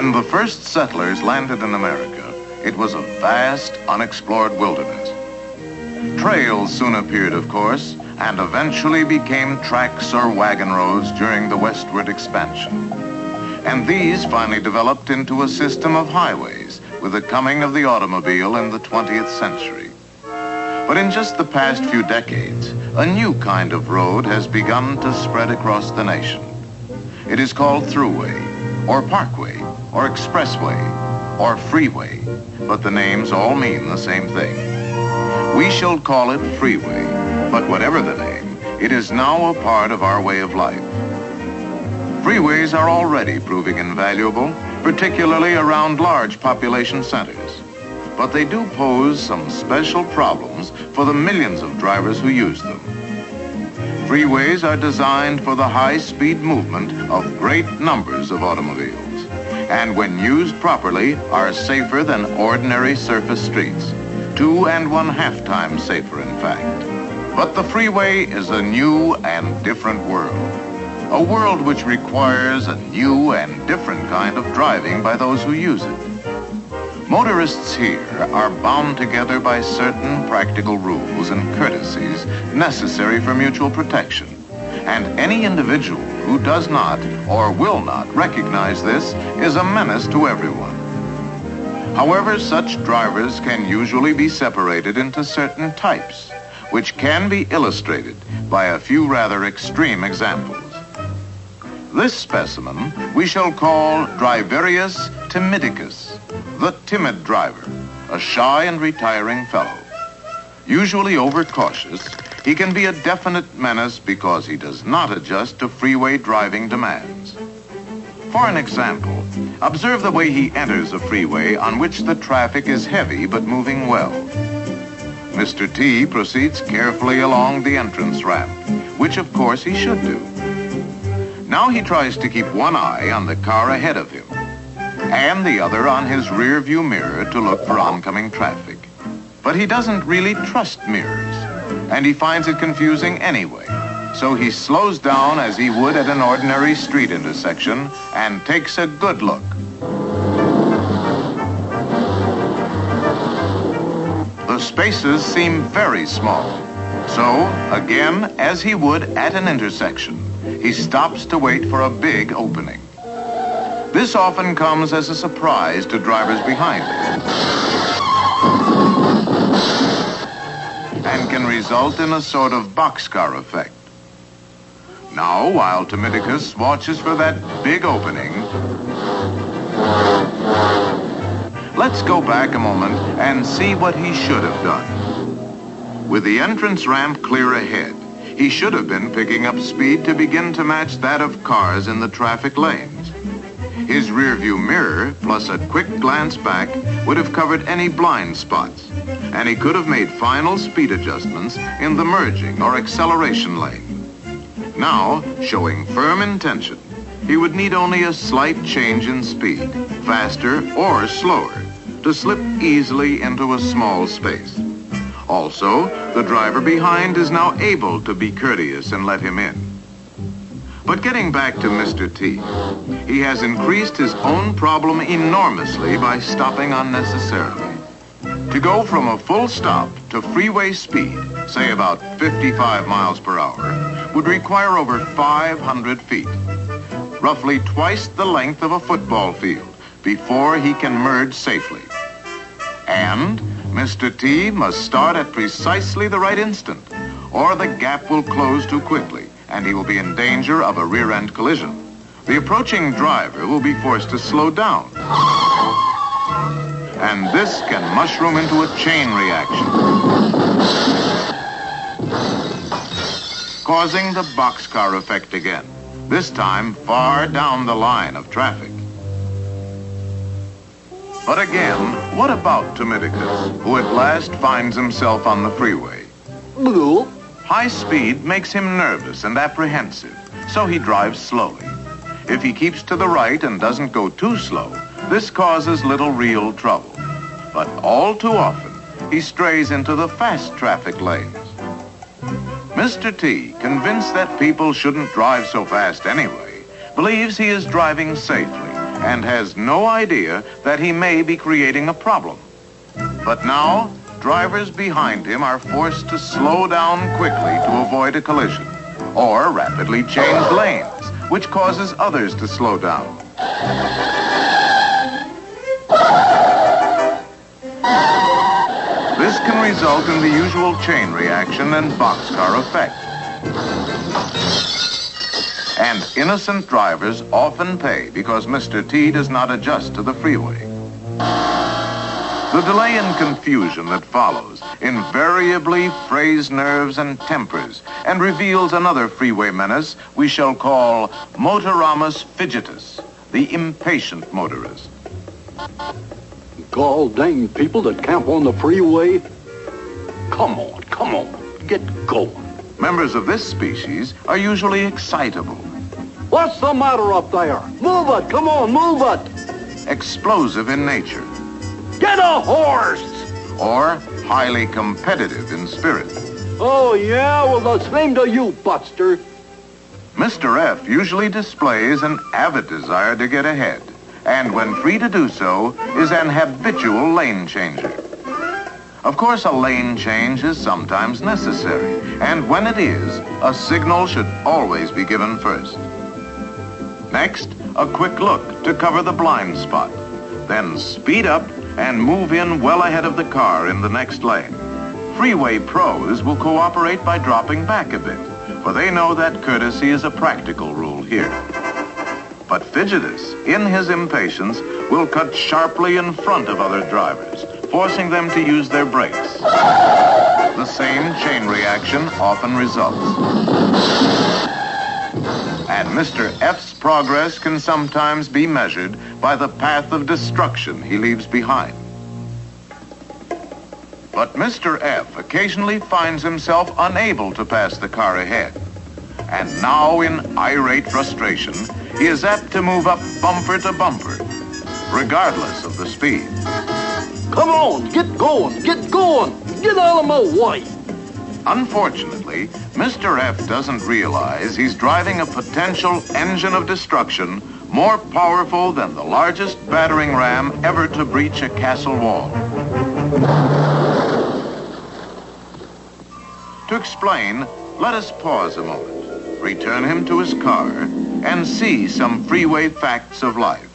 When the first settlers landed in America, it was a vast, unexplored wilderness. Trails soon appeared, of course, and eventually became tracks or wagon roads during the westward expansion. And these finally developed into a system of highways with the coming of the automobile in the 20th century. But in just the past few decades, a new kind of road has begun to spread across the nation. It is called throughway, or parkway, or expressway, or freeway, but the names all mean the same thing. We shall call it freeway, but whatever the name, it is now a part of our way of life. Freeways are already proving invaluable, particularly around large population centers. But they do pose some special problems for the millions of drivers who use them. Freeways are designed for the high-speed movement of great numbers of automobiles, and when used properly, are safer than ordinary surface streets, 2.5 times safer, in fact. But the freeway is a new and different world. A world which requires a new and different kind of driving by those who use it. Motorists here are bound together by certain practical rules and courtesies necessary for mutual protection. And any individual who does not or will not recognize this is a menace to everyone. However, such drivers can usually be separated into certain types, which can be illustrated by a few rather extreme examples. This specimen we shall call Driverius timidicus, the timid driver, a shy and retiring fellow. Usually overcautious, he can be a definite menace because he does not adjust to freeway driving demands. For an example, observe the way he enters a freeway on which the traffic is heavy but moving well. Mr. T proceeds carefully along the entrance ramp, which of course he should do. Now he tries to keep one eye on the car ahead of him and the other on his rear view mirror to look for oncoming traffic. But he doesn't really trust mirrors, and he finds it confusing anyway. So he slows down as he would at an ordinary street intersection and takes a good look. The spaces seem very small. So, again, as he would at an intersection, he stops to wait for a big opening. This often comes as a surprise to drivers behind him and can result in a sort of boxcar effect. Now, while Timidicus watches for that big opening, let's go back a moment and see what he should have done. With the entrance ramp clear ahead, he should have been picking up speed to begin to match that of cars in the traffic lanes. His rearview mirror, plus a quick glance back, would have covered any blind spots, and he could have made final speed adjustments in the merging or acceleration lane. Now, showing firm intention, he would need only a slight change in speed, faster or slower, to slip easily into a small space. Also, the driver behind is now able to be courteous and let him in. But getting back to Mr. T, he has increased his own problem enormously by stopping unnecessarily. To go from a full stop to freeway speed, say about 55 miles per hour, would require over 500 feet, roughly twice the length of a football field, before he can merge safely. And Mr. T must start at precisely the right instant, or the gap will close too quickly, and he will be in danger of a rear-end collision. The approaching driver will be forced to slow down. And this can mushroom into a chain reaction, causing the boxcar effect again, this time far down the line of traffic. But again, what about Timidicus, who at last finds himself on the freeway? High speed makes him nervous and apprehensive, so he drives slowly. If he keeps to the right and doesn't go too slow, this causes little real trouble. But all too often, he strays into the fast traffic lanes. Mr. T, convinced that people shouldn't drive so fast anyway, believes he is driving safely and has no idea that he may be creating a problem. But now, drivers behind him are forced to slow down quickly to avoid a collision, or rapidly change lanes, which causes others to slow down. This can result in the usual chain reaction and boxcar effect. And innocent drivers often pay because Mr. T does not adjust to the freeway. The delay and confusion that follows invariably frays nerves and tempers and reveals another freeway menace we shall call Motoramus fidgetus, the impatient motorist. Gall dang people that camp on the freeway. Come on, get going. Members of this species are usually excitable. What's the matter up there? Move it, come on, move it. Explosive in nature. Get a horse! Or highly competitive in spirit. Oh, yeah? Well, the same to you, Buster. Mr. F usually displays an avid desire to get ahead, and when free to do so, is an habitual lane changer. Of course, a lane change is sometimes necessary, and when it is, a signal should always be given first. Next, a quick look to cover the blind spot. Then speed up and move in well ahead of the car in the next lane. Freeway pros will cooperate by dropping back a bit, for they know that courtesy is a practical rule here. But Fidgetus, in his impatience, will cut sharply in front of other drivers, forcing them to use their brakes. The same chain reaction often results. And Mr. F's progress can sometimes be measured by the path of destruction he leaves behind. But Mr. F occasionally finds himself unable to pass the car ahead. And now, in irate frustration, he is apt to move up bumper to bumper, regardless of the speed. Come on, get going, get out of my way. Unfortunately, Mr. F doesn't realize he's driving a potential engine of destruction more powerful than the largest battering ram ever to breach a castle wall. To explain, let us pause a moment, return him to his car, and see some freeway facts of life.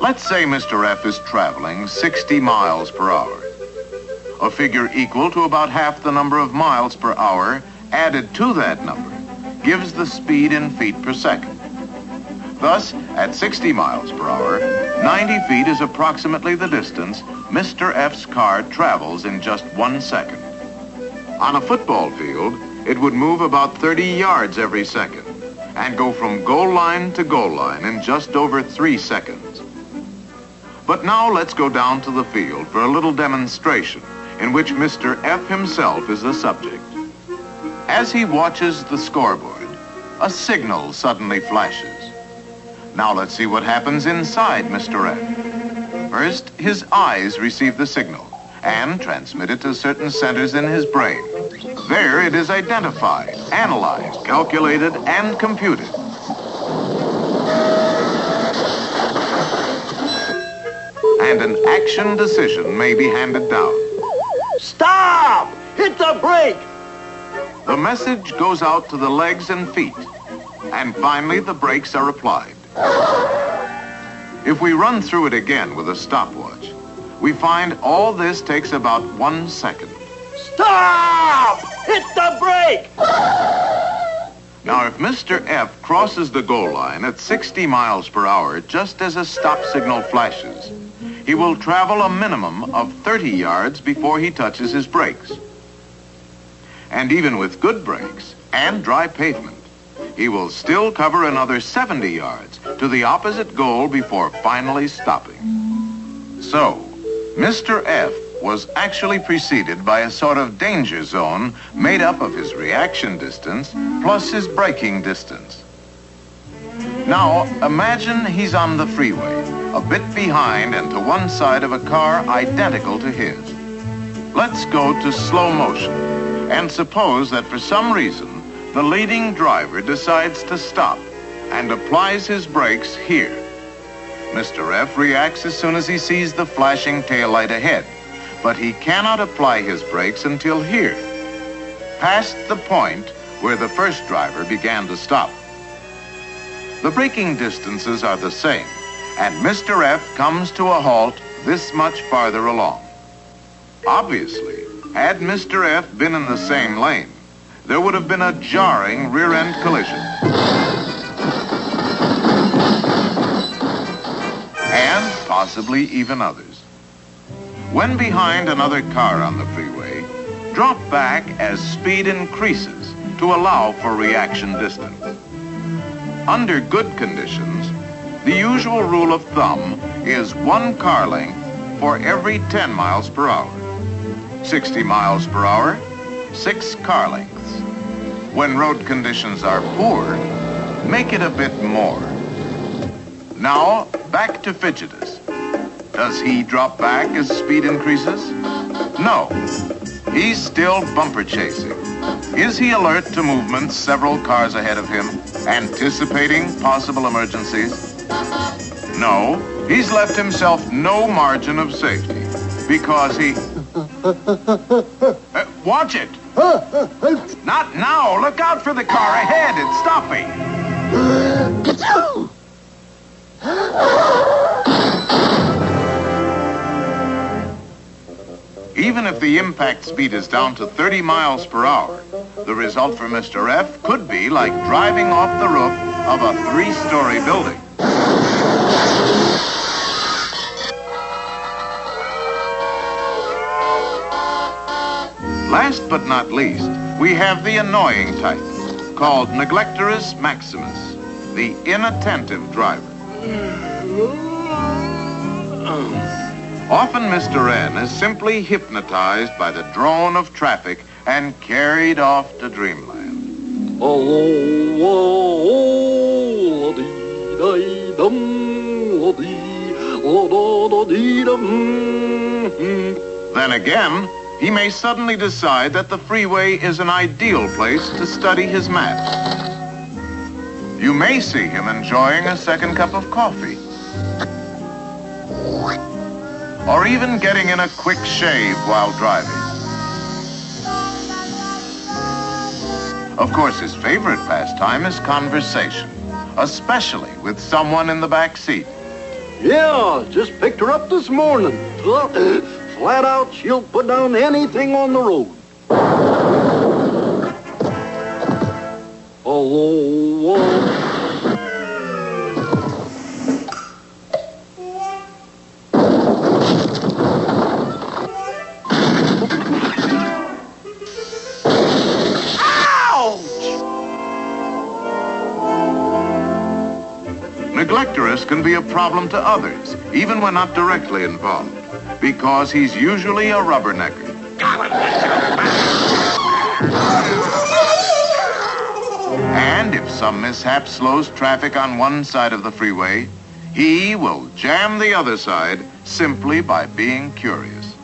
Let's say Mr. F is traveling 60 miles per hour. A figure equal to about half the number of miles per hour added to that number gives the speed in feet per second. Thus, at 60 miles per hour, 90 feet is approximately the distance Mr. F's car travels in just 1 second. On a football field, it would move about 30 yards every second and go from goal line to goal line in just over 3 seconds. But now let's go down to the field for a little demonstration in which Mr. F himself is the subject. As he watches the scoreboard, a signal suddenly flashes. Now let's see what happens inside Mr. F. First, his eyes receive the signal and transmit it to certain centers in his brain. There it is identified, analyzed, calculated, and computed. And an action decision may be handed down. Stop! Hit the brake! The message goes out to the legs and feet, and finally the brakes are applied. If we run through it again with a stopwatch, we find all this takes about 1 second. Stop! Hit the brake! Now, if Mr. F crosses the goal line at 60 miles per hour just as a stop signal flashes, he will travel a minimum of 30 yards before he touches his brakes. And even with good brakes and dry pavement, he will still cover another 70 yards to the opposite goal before finally stopping. So, Mr. F was actually preceded by a sort of danger zone made up of his reaction distance plus his braking distance. Now, imagine he's on the freeway, a bit behind and to one side of a car identical to his. Let's go to slow motion and suppose that for some reason, the leading driver decides to stop and applies his brakes here. Mr. F reacts as soon as he sees the flashing taillight ahead, but he cannot apply his brakes until here, past the point where the first driver began to stop. The braking distances are the same, and Mr. F comes to a halt this much farther along. Obviously, had Mr. F been in the same lane, there would have been a jarring rear-end collision. And possibly even others. When behind another car on the freeway, drop back as speed increases to allow for reaction distance. Under good conditions, the usual rule of thumb is 1 car length for every 10 miles per hour. 60 miles per hour, 6 car lengths. When road conditions are poor, make it a bit more. Now, back to Fidgetus. Does he drop back as speed increases? No. He's still bumper chasing. Is he alert to movements several cars ahead of him, anticipating possible emergencies? No. He's left himself no margin of safety because he... watch it! Not now! Look out for the car ahead! It's stopping! Even if the impact speed is down to 30 miles per hour, the result for Mr. F could be like driving off the roof of a 3-story building. Last but not least, we have the annoying type, called neglectorus maximus, the inattentive driver. Often Mr. N is simply hypnotized by the drone of traffic and carried off to dreamland. Then again, he may suddenly decide that the freeway is an ideal place to study his maps. You may see him enjoying a second cup of coffee, or even getting in a quick shave while driving. Of course, his favorite pastime is conversation, especially with someone in the back seat. Yeah, just picked her up this morning. Flat out, she'll put down anything on the road. Neglectorus can be a problem to others, even when not directly involved, because he's usually a rubbernecker. And if some mishap slows traffic on one side of the freeway, he will jam the other side simply by being curious.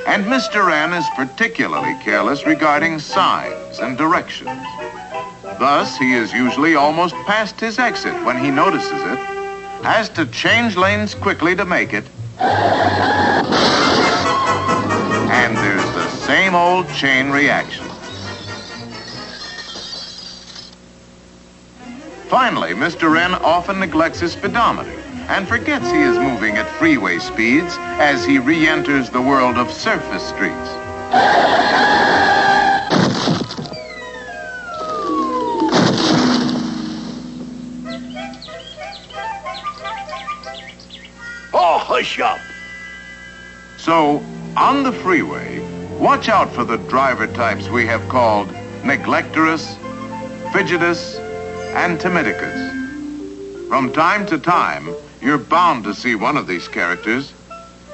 And Mr. N is particularly careless regarding signs and directions. Thus, he is usually almost past his exit when he notices it, has to change lanes quickly to make it, and there's the same old chain reaction. Finally, Mr. N often neglects his speedometer and forgets he is moving at freeway speeds as he re-enters the world of surface streets. Oh, hush up! So, on the freeway, watch out for the driver types we have called neglectorus, fidgetus, and timidicus. From time to time, you're bound to see one of these characters,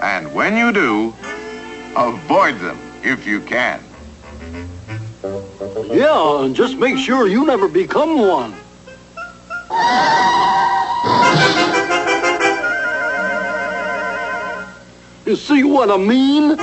and when you do, avoid them if you can. Yeah, and just make sure you never become one. You see what I mean?